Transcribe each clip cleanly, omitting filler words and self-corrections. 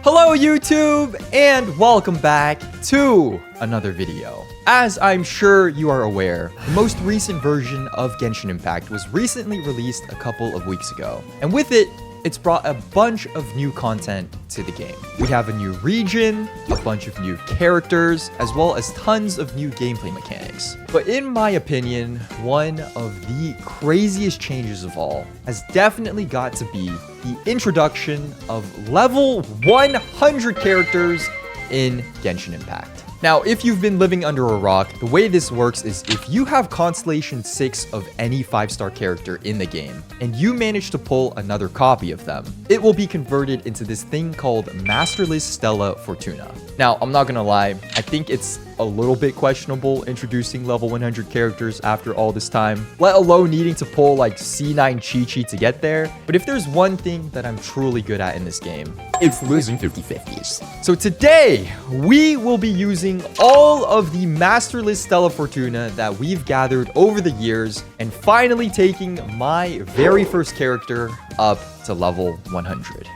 Hello YouTube, and welcome back to another video. As I'm sure you are aware, the most recent version of Genshin Impact was recently released a couple of weeks ago, and with it, it's brought a bunch of new content to the game. We have a new region, a bunch of new characters, as well as tons of new gameplay mechanics. But in my opinion, one of the craziest changes of all has definitely got to be the introduction of level 100 characters in Genshin Impact. Now, if you've been living under a rock, the way this works is if you have Constellation 6 of any 5-star character in the game, and you manage to pull another copy of them, it will be converted into this thing called Masterless Stella Fortuna. Now, I'm not gonna lie, I think it's a little bit questionable introducing level 100 characters after all this time, let alone needing to pull like C9 Qiqi to get there. But if there's one thing that I'm truly good at in this game, it's losing 50-50s. So today, we will be using all of the Masterless Stella Fortuna that we've gathered over the years and finally taking my very first character up to level 100.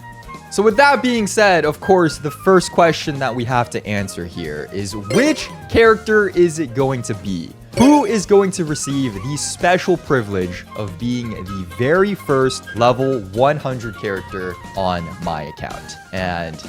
So with that being said, of course, the first question that we have to answer here is which character is it going to be? Who is going to receive the special privilege of being the very first level 100 character on my account? And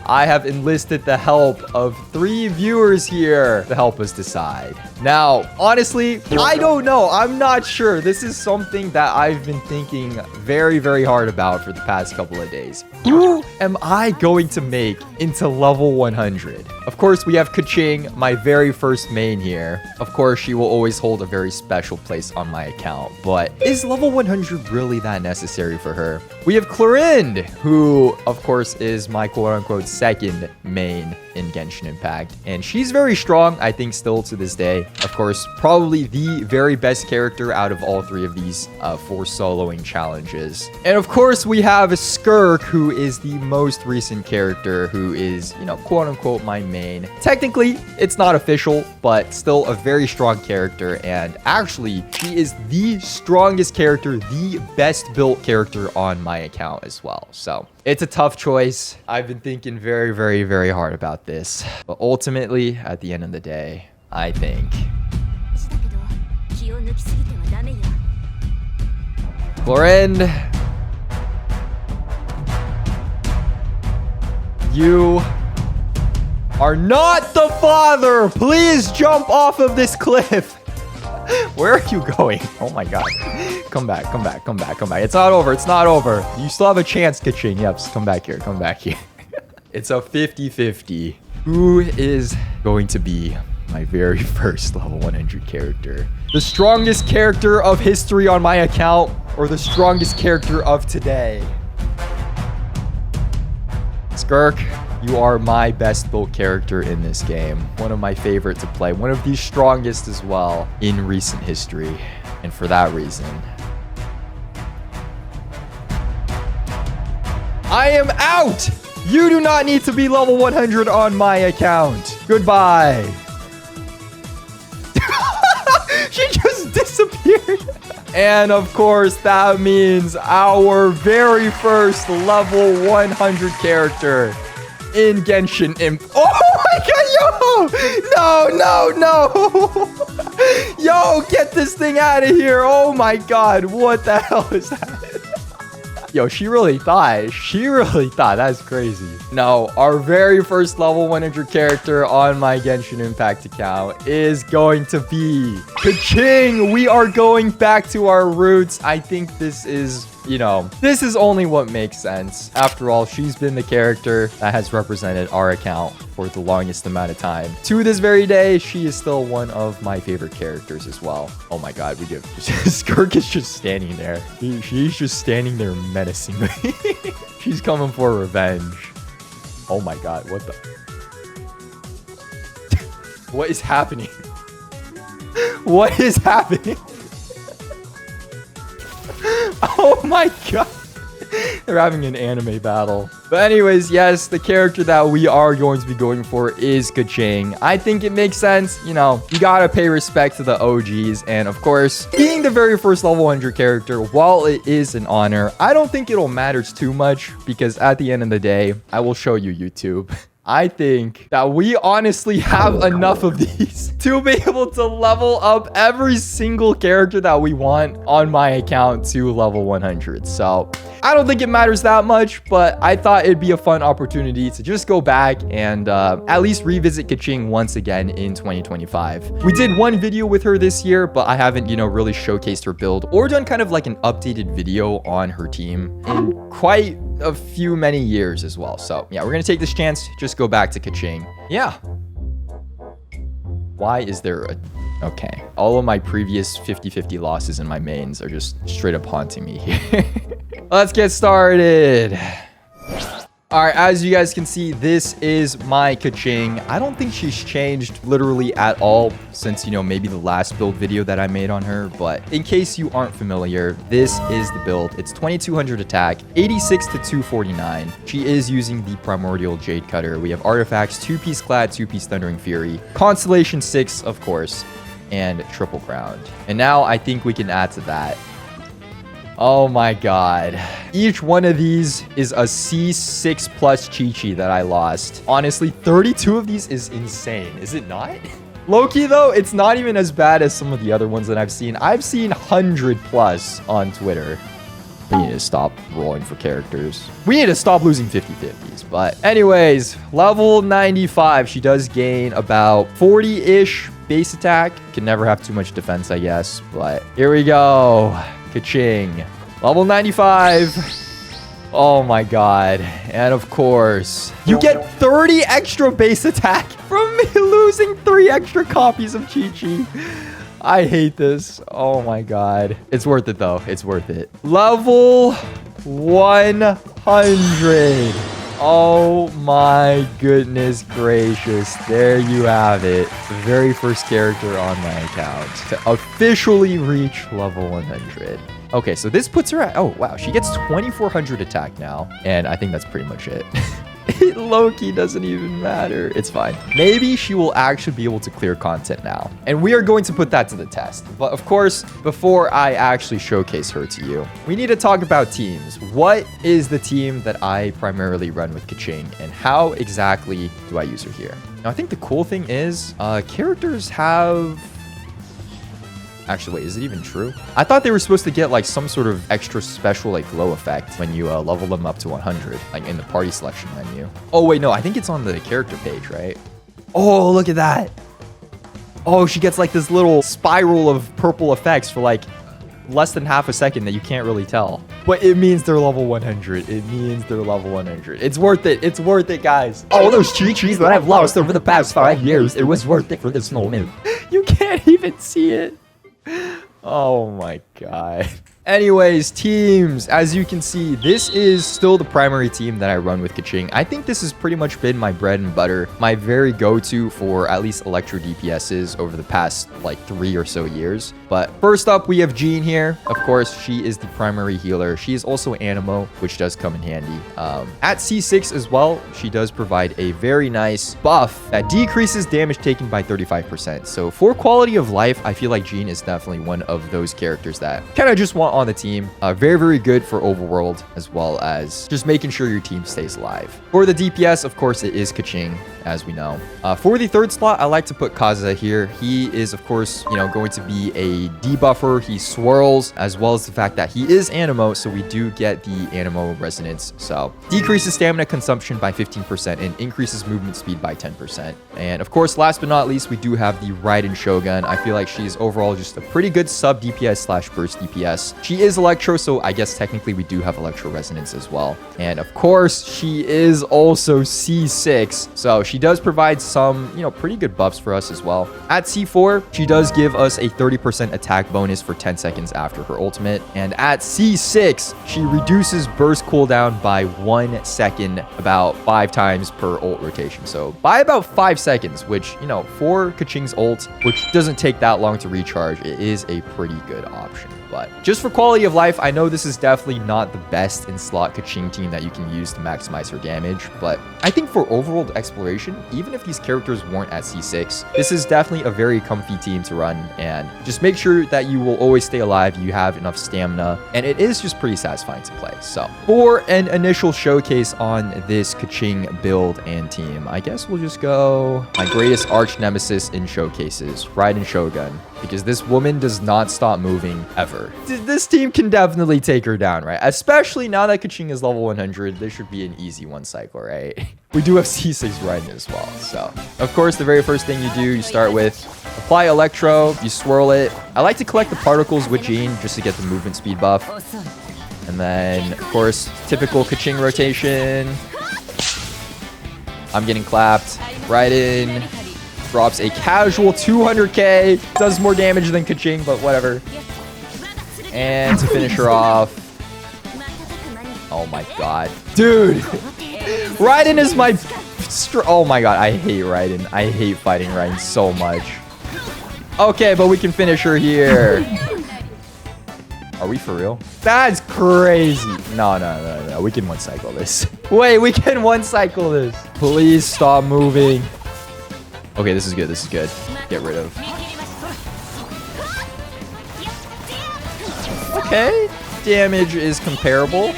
I have enlisted the help of 3 viewers here to help us decide. Now, honestly, I don't know. I'm not sure. This is something that I've been thinking very, very hard about for the past couple of days. Who am I going to make into level 100? Of course, we have Qiqi, my very first main here. Of course, she will always hold a very special place on my account. But is level 100 really that necessary for her? We have Clorind, who, of course, is my quote-unquote second main in Genshin Impact, and she's very strong, I think, still to this day. Of course, probably the very best character out of all 3 of these 4 soloing challenges. And of course, we have Skirk, who is the most recent character, who is, you know, quote-unquote my main. Technically, it's not official, but still a very strong character, and actually, she is the strongest character, the best built character on my account as well. So it's a tough choice. I've been thinking very, very, very hard about this. But ultimately, at the end of the day, I think Clorind, you are not the father. Please jump off of this cliff. Where are you going? Oh my god. Come back, come back, come back, come back. It's not over. It's not over. You still have a chance, Qiqi. Yep, come back here. Come back here. It's a 50-50. Who is going to be my very first level 100 character? The strongest character of history on my account, or the strongest character of today? Skirk, you are my best built character in this game. One of my favorite to play. One of the strongest as well in recent history. And for that reason, I am out! You do not need to be level 100 on my account. Goodbye. She just disappeared. And of course, that means our very first level 100 character in Genshin Impact. Oh my god, yo! No, no, no! Yo, get this thing out of here. Oh my god, what the hell is that? Yo, she really thought. She really thought. That's crazy. No, our very first level 100 character on my Genshin Impact account is going to be Qiqi. We are going back to our roots. I think this is, you know, this is only what makes sense. After all, she's been the character that has represented our account for the longest amount of time. To this very day, she is still one of my favorite characters as well. Oh my god, we give Skirk is just standing there. She's just standing there menacingly. She's coming for revenge. Oh my god, what the? What is happening? What is happening? Oh my god. They're having an anime battle. But anyways, yes, the character that we are going to be going for is Qiqi. I think it makes sense. You know, you gotta pay respect to the OGs. And of course, being the very first level 100 character, while it is an honor, I don't think it'll matter too much because at the end of the day, I will show you YouTube. I think that we honestly have enough of these to be able to level up every single character that we want on my account to level 100. So I don't think it matters that much, but I thought it'd be a fun opportunity to just go back and at least revisit Qiqi once again in 2025. We did one video with her this year, but I haven't, you know, really showcased her build or done kind of like an updated video on her team in quite a few many years as well. So yeah, we're gonna take this chance, just go back to Qiqi. Yeah. Why is there a... Okay. All of my previous 50-50 losses in my mains are just straight up haunting me here. Let's get started. All right, as you guys can see, this is my Qiqi. I don't think she's changed literally at all since, you know, maybe the last build video that I made on her. But in case you aren't familiar, this is the build. It's 2200 attack, 86 to 249. She is using the Primordial Jade Cutter. We have artifacts, 2-piece Clad, 2-piece Thundering Fury, Constellation 6, of course, and Triple Crowned. And now I think we can add to that. Oh my god. Each one of these is a C6 plus Qiqi that I lost. Honestly, 32 of these is insane. Is it not? Low-key though, it's not even as bad as some of the other ones that I've seen. I've seen 100 plus on Twitter. We need to stop rolling for characters. We need to stop losing 50-50s. But anyways, level 95. She does gain about 40-ish base attack. Can never have too much defense, I guess. But here we go. Qiqi. Level 95. Oh my god. And of course, you get 30 extra base attack from me losing 3 extra copies of Qiqi. I hate this. Oh my god. It's worth it though. It's worth it. Level 100. Oh my goodness gracious. There you have it. The very first character on my account to officially reach level 100. Okay, so this puts her at... Oh, wow. She gets 2400 attack now. And I think that's pretty much it. It low-key doesn't even matter. It's fine. Maybe she will actually be able to clear content now. And we are going to put that to the test. But of course, before I actually showcase her to you, we need to talk about teams. What is the team that I primarily run with Qiqi? And how exactly do I use her here? Now, I think the cool thing is characters have... Actually, wait, is it even true? I thought they were supposed to get like some sort of extra special like glow effect when you level them up to 100, like in the party selection menu. Oh, wait, no, I think it's on the character page, right? Oh, look at that. Oh, she gets like this little spiral of purple effects for like less than half a second that you can't really tell. But it means they're level 100. It means they're level 100. It's worth it. It's worth it, guys. All those Qiqis that I've lost over the past 5 years, it was worth it for this moment. You can't even see it. Oh my god. Anyways, teams, as you can see, this is still the primary team that I run with Qiqi. I think this has pretty much been my bread and butter, my very go-to for at least Electro DPSs over the past like 3 or so years. But first up, we have Jean here. Of course, she is the primary healer. She is also Animo, which does come in handy. At C6 as well, she does provide a very nice buff that decreases damage taken by 35%. So for quality of life, I feel like Jean is definitely one of those characters that kind of just want on the team. Very, very good for overworld, as well as just making sure your team stays alive. For the DPS, of course, it is Qiqi, as we know. For the third slot, I like to put Kaza here. He is, of course, you know, going to be a debuffer. He swirls, as well as the fact that he is Animo, so we do get the Animo resonance. So decreases stamina consumption by 15% and increases movement speed by 10%. And of course, last but not least, we do have the Raiden Shogun. I feel like she's overall just a pretty good sub DPS slash burst DPS. She is Electro, so I guess technically we do have Electro Resonance as well. And of course, she is also C6, so she does provide some, you know, pretty good buffs for us as well. At C4, she does give us a 30% attack bonus for 10 seconds after her ultimate. And at C6, she reduces burst cooldown by 1 second about 5 times per ult rotation. So by about 5 seconds, which, you know, for Qiqi's ult, which doesn't take that long to recharge, it is a pretty good option. But just for quality of life, I know this is definitely not the best in slot Qiqi team that you can use to maximize her damage, but I think for overworld exploration, even if these characters weren't at C6, this is definitely a very comfy team to run, and just make sure that you will always stay alive, you have enough stamina, and it is just pretty satisfying to play. So for an initial showcase on this Qiqi build and team, I guess we'll just go my greatest arch nemesis in showcases, Raiden Shogun, because this woman does not stop moving ever. This team can definitely take her down, right? Especially now that Qiqi is level 100, this should be an easy one cycle, right? We do have C6 Raiden as well. So, of course, the very first thing you do, you start with apply Electro, you swirl it. I like to collect the particles with Jean just to get the movement speed buff. And then, of course, typical Qiqi rotation. I'm getting clapped. Raiden drops a casual 200k. Does more damage than Qiqi, but whatever. And to finish her off. Oh my god. Dude! Raiden is my... Oh my god, I hate Raiden. I hate fighting Raiden so much. Okay, but we can finish her here. Are we for real? That's crazy. No. We can one cycle this. Wait, we can one cycle this. Please stop moving. Okay, this is good. This is good. Get rid of. Okay. Damage is comparable.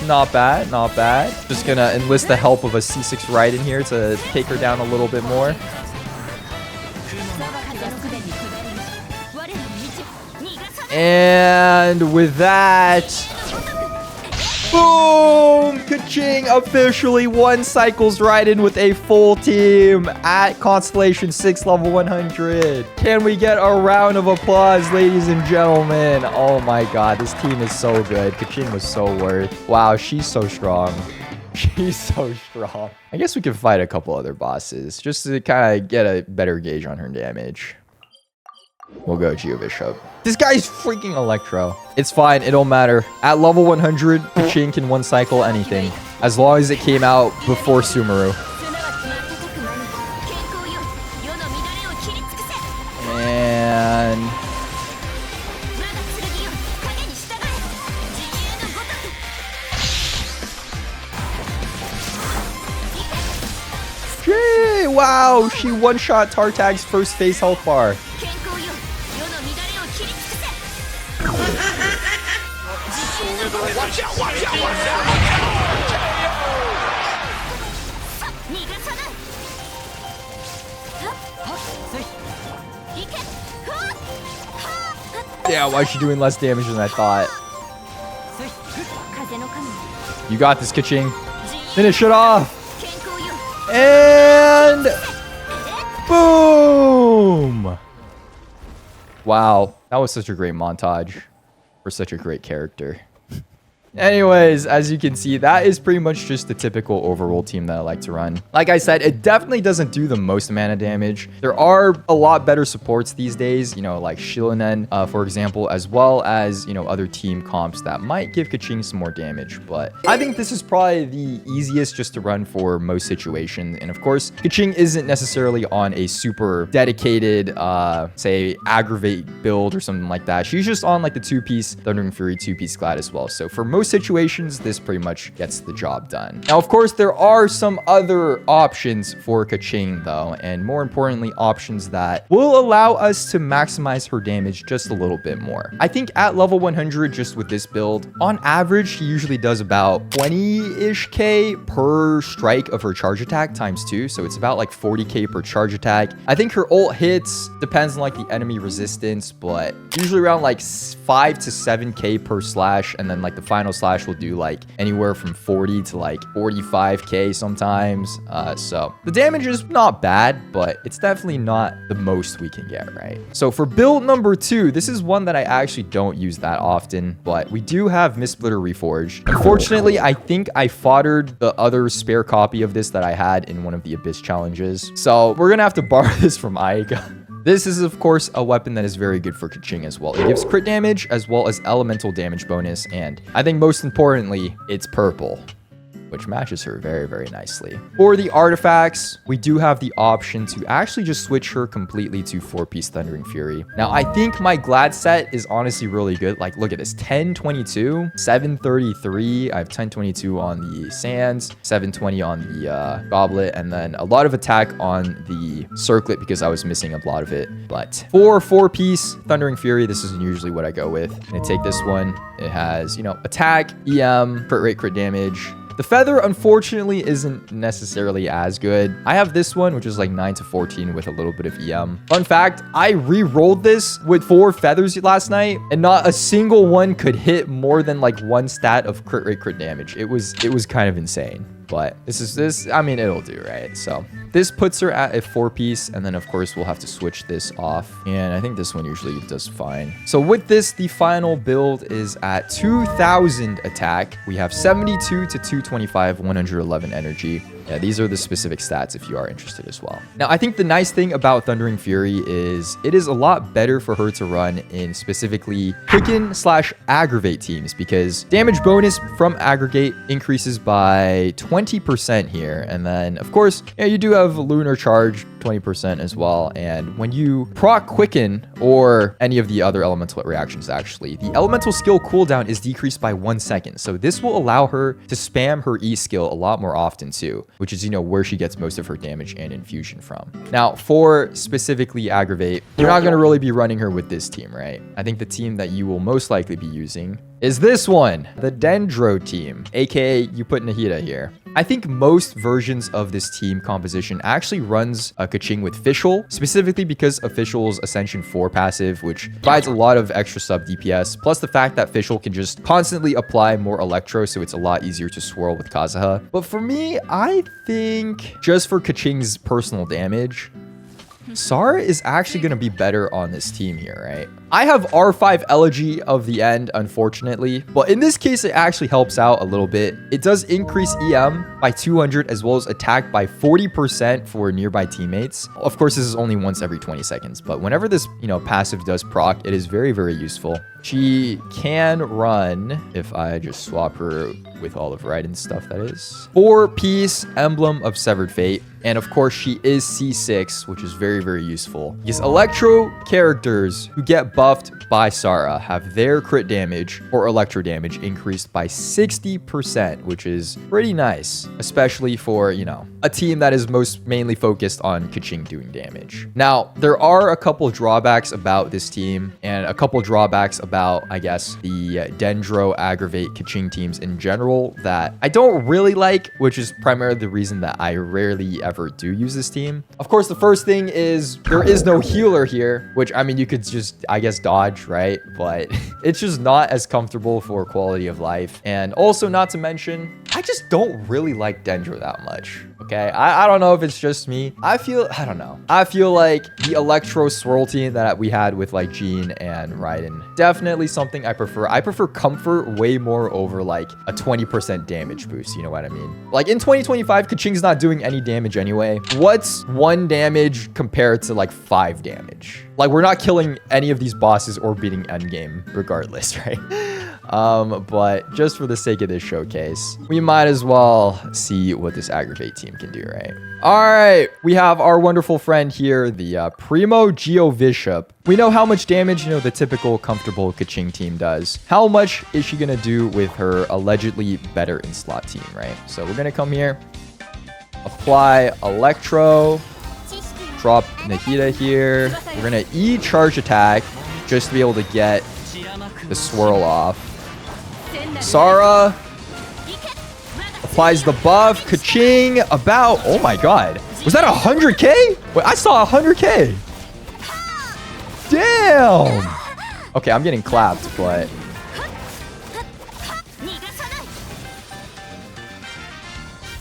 Not bad. Not bad. Just gonna enlist the help of a C6 Raiden here to take her down a little bit more. And with that, boom! Qiqi officially one cycles Raiden with a full team at Constellation 6 level 100. Can we get a round of applause, ladies and gentlemen? Oh my god, this team is so good. Qiqi was so worth. Wow, she's so strong. She's so strong. I guess we could fight a couple other bosses just to kind of get a better gauge on her damage. We'll go Geo Bishop. This guy's freaking Electro. It's fine. It don't matter. At level 100, Qiqi can one cycle anything. As long as it came out before Sumeru. And... Gee, wow! She one-shot Tartag's first phase health bar. Yeah, why is she doing less damage than I thought? You got this, Qiqi. Finish it off. And boom. Wow, that was such a great montage for such a great character. Anyways, as you can see, that is pretty much just the typical overworld team that I like to run. Like I said, it definitely doesn't do the most amount of damage. There are a lot better supports these days, you know, like Shilonen, for example, as well as, you know, other team comps that might give Qiqi some more damage. But I think this is probably the easiest just to run for most situations. And of course, Qiqi isn't necessarily on a super dedicated, say, aggravate build or something like that. She's just on like the two-piece Thundering Fury two-piece Glad as well. So for most situations, this pretty much gets the job done. Now, of course, there are some other options for Qiqi though, and more importantly, options that will allow us to maximize her damage just a little bit more. I think at level 100, just with this build, on average, she usually does about 20-ish K per strike of her charge attack times 2. So it's about like 40K per charge attack. I think her ult hits, depends on like the enemy resistance, but usually around like 5 to 7K per slash, and then like the final slash will do like anywhere from 40 to like 45K sometimes. So the damage is not bad, but it's definitely not the most we can get, right? So for build number 2, this is one that I actually don't use that often, but we do have Mistsplitter Reforged. Unfortunately, I think I foddered the other spare copy of this that I had in one of the Abyss challenges. So we're gonna have to borrow this from Aika. This is, of course, a weapon that is very good for Qiqi as well. It gives crit damage as well as elemental damage bonus, and I think most importantly, it's purple. which matches her very, very nicely. For the artifacts, we do have the option to actually just switch her completely to 4-piece Thundering Fury. Now, I think my Glad set is honestly really good. Like, look at this, 1022, 733. I have 1022 on the Sands, 720 on the Goblet, and then a lot of attack on the Circlet because I was missing a lot of it. But for 4-piece Thundering Fury, this is usually what I go with. I'm gonna take this one. It has, you know, attack, EM, crit rate, crit damage. The feather, unfortunately, isn't necessarily as good. I have this one, which is like 9 to 14 with a little bit of EM. Fun fact, I re-rolled this with 4 feathers last night, and not a single one could hit more than like 1 stat of crit rate, crit damage. It was kind of insane. But I mean, it'll do, right? So this puts her at a 4-piece, and then of course we'll have to switch this off. And I think this one usually does fine. So with this, the final build is at 2000 attack. We have 72 to 225, 111 energy. Yeah, these are the specific stats if you are interested as well. Now, I think the nice thing about Thundering Fury is it is a lot better for her to run in specifically Quicken/Aggravate teams because damage bonus from Aggregate increases by 20% here. And then, of course, yeah, you do have Lunar Charge 20% as well. And when you proc Quicken or any of the other elemental reactions, actually, the elemental skill cooldown is decreased by 1 second. So this will allow her to spam her E skill a lot more often too, which is, you know, where she gets most of her damage and infusion from. Now, for specifically Aggravate, you're not going to really be running her with this team, right? I think the team that you will most likely be using is this one, the Dendro team, aka you put Nahida here. I think most versions of this team composition actually runs a Qiqi with Fischl, specifically because of Fischl's Ascension 4 passive, which provides a lot of extra sub DPS, plus the fact that Fischl can just constantly apply more Electro, so it's a lot easier to swirl with Kazuha. But for me, I think just for Qiqi's personal damage, Sara is actually going to be better on this team here, right? I have R5 Elegy of the End, unfortunately, but in this case, it actually helps out a little bit. It does increase EM by 200 as well as attack by 40% for nearby teammates. Of course, this is only once every 20 seconds, but whenever this, you know, passive does proc, it is very, very useful. She can run, if I just swap her with all of Raiden's stuff, that is, 4-piece Emblem of Severed Fate. And of course, she is C6, which is very, very useful. Because Electro characters who get buffed by Sara have their crit damage or Electro damage increased by 60%, which is pretty nice, especially for, you know, a team that is mainly focused on Qiqi doing damage. Now, there are a couple drawbacks about this team and a couple drawbacks about, I guess, the Dendro Aggravate Qiqi teams in general that I don't really like, which is primarily the reason that I rarely ever do use this team. Of course, the first thing is there is no healer here, which, I mean, you could just, I guess, dodge, right? But it's just not as comfortable for quality of life. And also, not to mention, I just don't really like Dendro that much. Okay, I don't know if it's just me. I don't know. I feel like the Electro Swirl team that we had with like Jean and Raiden, definitely something I prefer. I prefer comfort way more over like a 20% damage boost. You know what I mean? Like in 2025, Qiqi's not doing any damage anyway. What's 1 damage compared to like 5 damage? Like we're not killing any of these bosses or beating endgame regardless, right? But just for the sake of this showcase, we might as well see what this Aggravate team can do, right? All right, we have our wonderful friend here, the Primo Geovishap. We know how much damage, you know, the typical comfortable Qiqi team does. How much is she gonna do with her allegedly better in slot team, right? So we're gonna come here, apply Electro, drop Nahida here. We're gonna E charge attack just to be able to get the swirl off. Sara applies the buff. Ka-ching about, oh my god. Was that 100k? Wait, I saw 100k. Damn. Okay, I'm getting clapped, but...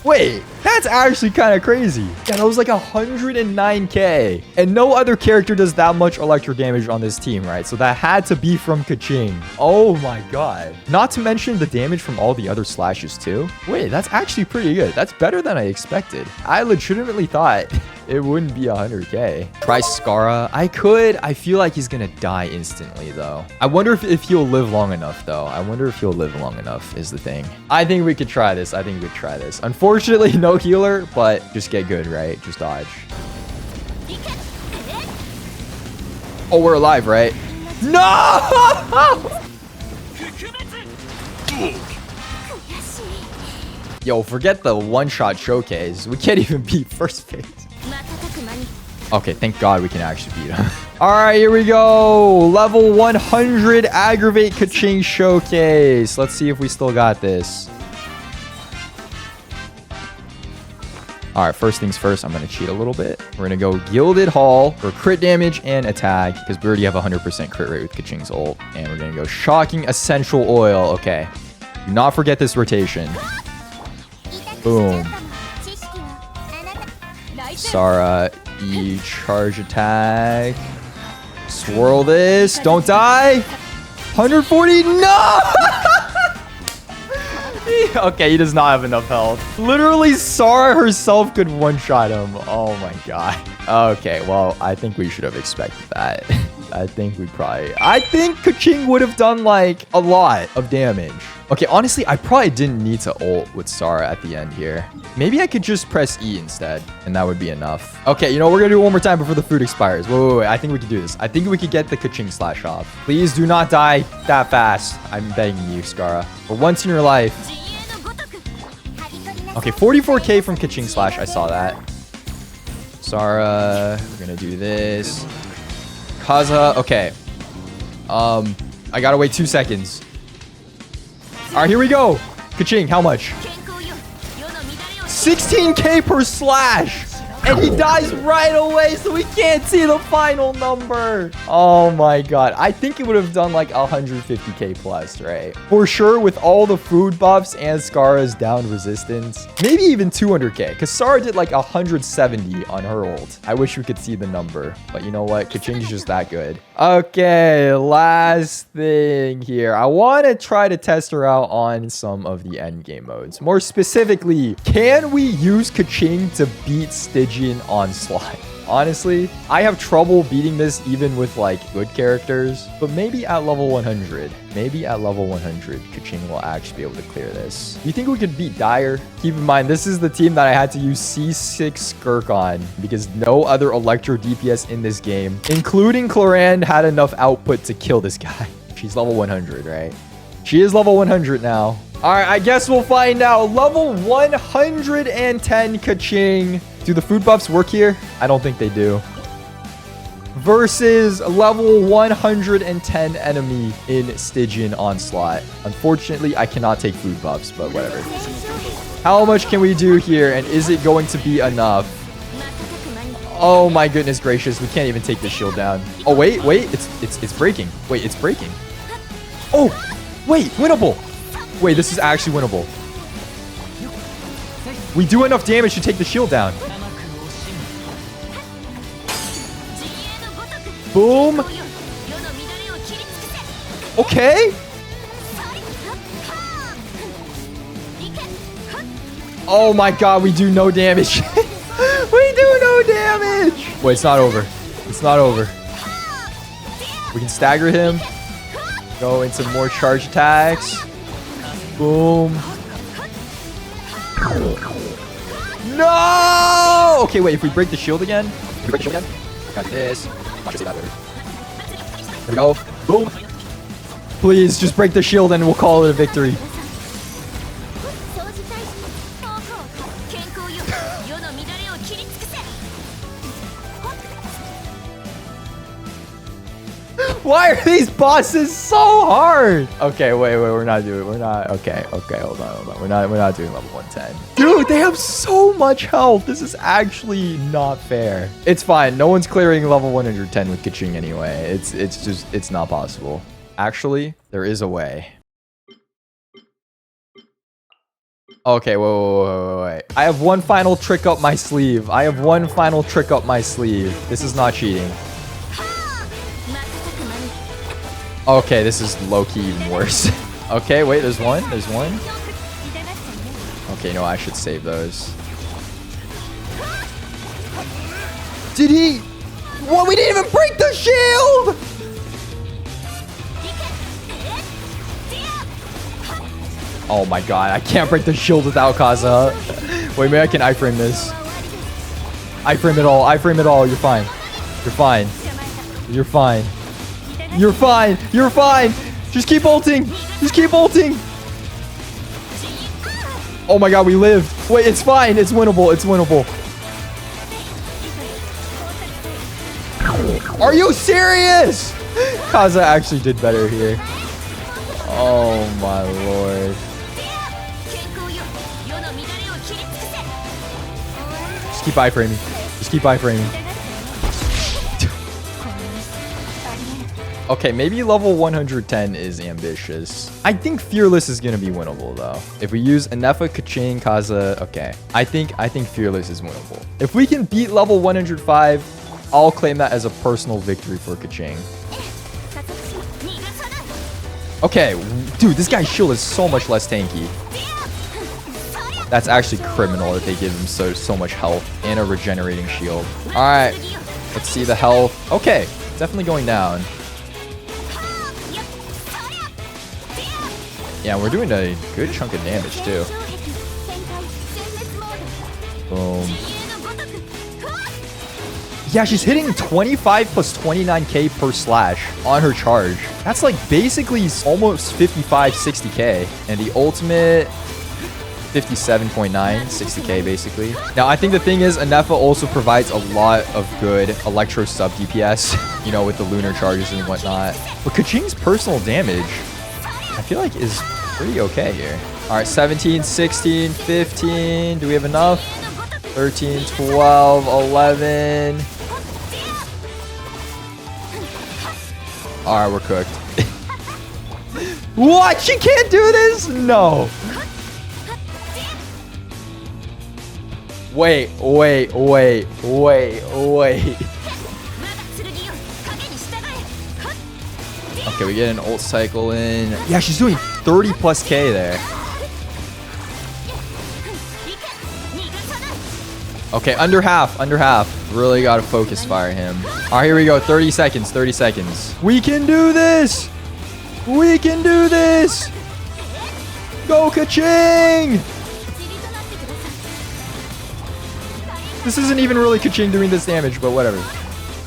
Wait, That's actually kind of crazy. Yeah, that was like 109k. And no other character does that much electro damage on this team, right? So that had to be from Qiqi. Oh my god. Not to mention the damage from all the other slashes too. Wait, that's actually pretty good. That's better than I expected. I legitimately thought it wouldn't be 100k. Try Scara. I could. I feel like he's gonna die instantly though. I wonder if he'll live long enough though. I wonder if he'll live long enough is the thing. I think we could try this. I think we could try this. Unfortunately, no healer, but just get good, right? Just dodge. Oh, we're alive, right? No! Yo, forget the one-shot showcase. We can't even beat first phase. Okay, thank God we can actually beat him. All right, here we go. Level 100 Aggravate Qiqi Showcase. Let's see if we still got this. All right, first things first, I'm going to cheat a little bit. We're going to go Gilded Hall for crit damage and attack because we already have 100% crit rate with Qiqi's ult. And we're going to go Shocking Essential Oil. Okay, do not forget this rotation. Boom. Sara, E charge attack. Swirl this. Don't die. 140. No! Okay, he does not have enough health. Literally, Sara herself could one-shot him. Oh my god. Okay, well, I think we should have expected that. I think Qiqi would have done like a lot of damage. Okay, honestly, I probably didn't need to ult with Sara at the end here. Maybe I could just press E instead, and that would be enough. Okay, you know, we're gonna do it one more time before the food expires. Wait. I think we can do this. I think we could get the Qiqi slash off. Please do not die that fast. I'm begging you, Scara. For once in your life. Okay, 44k from Qiqi slash. I saw that. Sara, we're gonna do this. Kaza, okay. I gotta wait 2 seconds. All right, here we go. Qiqi, how much? 16k per slash. And he dies right away, so we can't see the final number. Oh my god. I think it would have done like 150k plus, right? For sure, with all the food buffs and Scara's down resistance. Maybe even 200k, because Sara did like 170 on her ult. I wish we could see the number, but you know what? Qiqi's just that good. Okay, last thing here. I want to try to test her out on some of the endgame modes. More specifically, can we use Qiqi to beat Stygian Onslaught? Honestly, I have trouble beating this even with like good characters, but maybe at level 100, Qiqi will actually be able to clear this. Do you think we could beat Dire? Keep in mind, this is the team that I had to use C6 Skirk on because no other Electro DPS in this game, including Clorand, had enough output to kill this guy. She's level 100, right? She is level 100 now. All right, I guess we'll find out. Level 110 Qiqi. Do the food buffs work here? I don't think they do. Versus level 110 enemy in Stygian Onslaught. Unfortunately, I cannot take food buffs, but whatever. How much can we do here, and is it going to be enough? Oh my goodness gracious, we can't even take this shield down. Oh wait, it's breaking. Wait, it's breaking. Oh, wait, winnable. Wait, this is actually winnable. We do enough damage to take the shield down. Boom. Okay. Oh my god, we do no damage. We do no damage. Wait, it's not over. It's not over. We can stagger him. Go into more charge attacks. Boom. No! Okay, wait, if we break the shield again. Got this. Not sure that better. There we go. Boom. Please, just break the shield and we'll call it a victory. Why are these bosses so hard? Okay, wait, we're not, okay, hold on. We're not doing level 110. Dude, they have so much health. This is actually not fair. It's fine. No one's clearing level 110 with Qiqi anyway. It's not possible. Actually, there is a way. Okay, wait. I have one final trick up my sleeve. This is not cheating. Okay, this is low-key even worse. Okay, wait, there's one. Okay, no, I should save those. Did he? What? We didn't even break the shield! Oh my god, I can't break the shield without Kaza. Wait, maybe I can iframe this. Iframe it all. You're fine. Just keep ulting. Oh my god, we lived. Wait, it's fine. It's winnable. Are you serious? Kaza actually did better here. Oh my lord. Just keep iframing. Okay, maybe level 110 is ambitious. I think Fearless is gonna be winnable though. If we use Anefa, Qiqi, Kaza, okay. I think Fearless is winnable. If we can beat level 105, I'll claim that as a personal victory for Qiqi. Okay, dude, this guy's shield is so much less tanky. That's actually criminal that they give him so much health and a regenerating shield. All right, let's see the health. Okay, definitely going down. Yeah, we're doing a good chunk of damage too. Boom. Yeah, she's hitting 25 plus 29k per slash on her charge. That's like basically almost 55, 60k. And the ultimate, 57.9, 60k basically. Now, I think the thing is, Anefa also provides a lot of good electro sub DPS, you know, with the lunar charges and whatnot. But Qiqi's personal damage, I feel like is pretty okay here. All right, 17, 16, 15. Do we have enough? 13, 12, 11. All right, we're cooked. What? She can't do this? No. Wait. Okay, we get an ult cycle in. Yeah, she's doing 30 plus K there. Okay, under half. Really gotta focus fire him. All right, here we go. 30 seconds. We can do this. Go, Qiqi! This isn't even really Qiqi doing this damage, but whatever.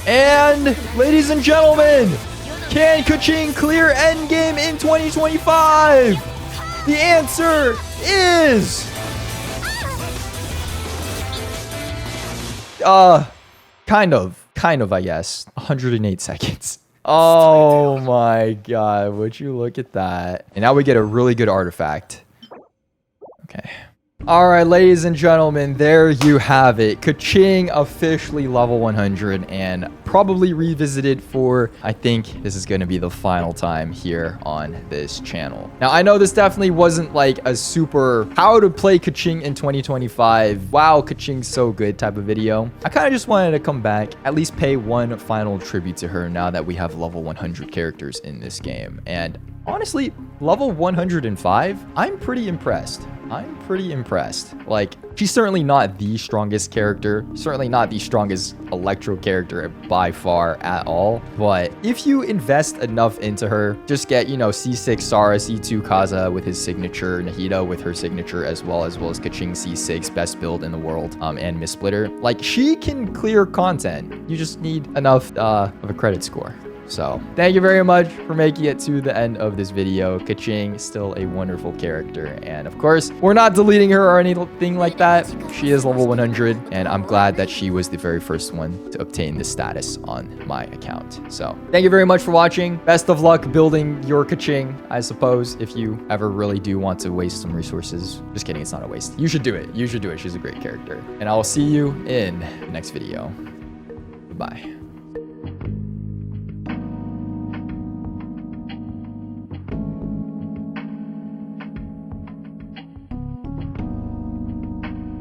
And, ladies and gentlemen, can Qiqi clear endgame in 2025? The answer is... kind of, I guess. 108 seconds. Oh my god, would you look at that? And now we get a really good artifact. Okay. All right, ladies and gentlemen, there you have it. Qiqi officially level 100 and probably revisited for, I think this is going to be the final time here on this channel. Now, I know this definitely wasn't like a super how to play Qiqi in 2025. Wow, Qiqi's so good type of video. I kind of just wanted to come back, at least pay one final tribute to her now that we have level 100 characters in this game. And honestly, level 105, I'm pretty impressed. Like, she's certainly not the strongest character, certainly not the strongest electro character by far at all. But if you invest enough into her, just get, you know, C6 Sara, C2 Kaza with his signature, Nahida with her signature, as well as Qiqi C6, best build in the world, and Miss Splitter. Like, she can clear content. You just need enough of a credit score. So thank you very much for making it to the end of this video. Qiqi, still a wonderful character. And of course, we're not deleting her or anything like that. She is level 100. And I'm glad that she was the very first one to obtain this status on my account. So thank you very much for watching. Best of luck building your Qiqi, I suppose, if you ever really do want to waste some resources. Just kidding, it's not a waste. You should do it. She's a great character. And I will see you in the next video. Goodbye.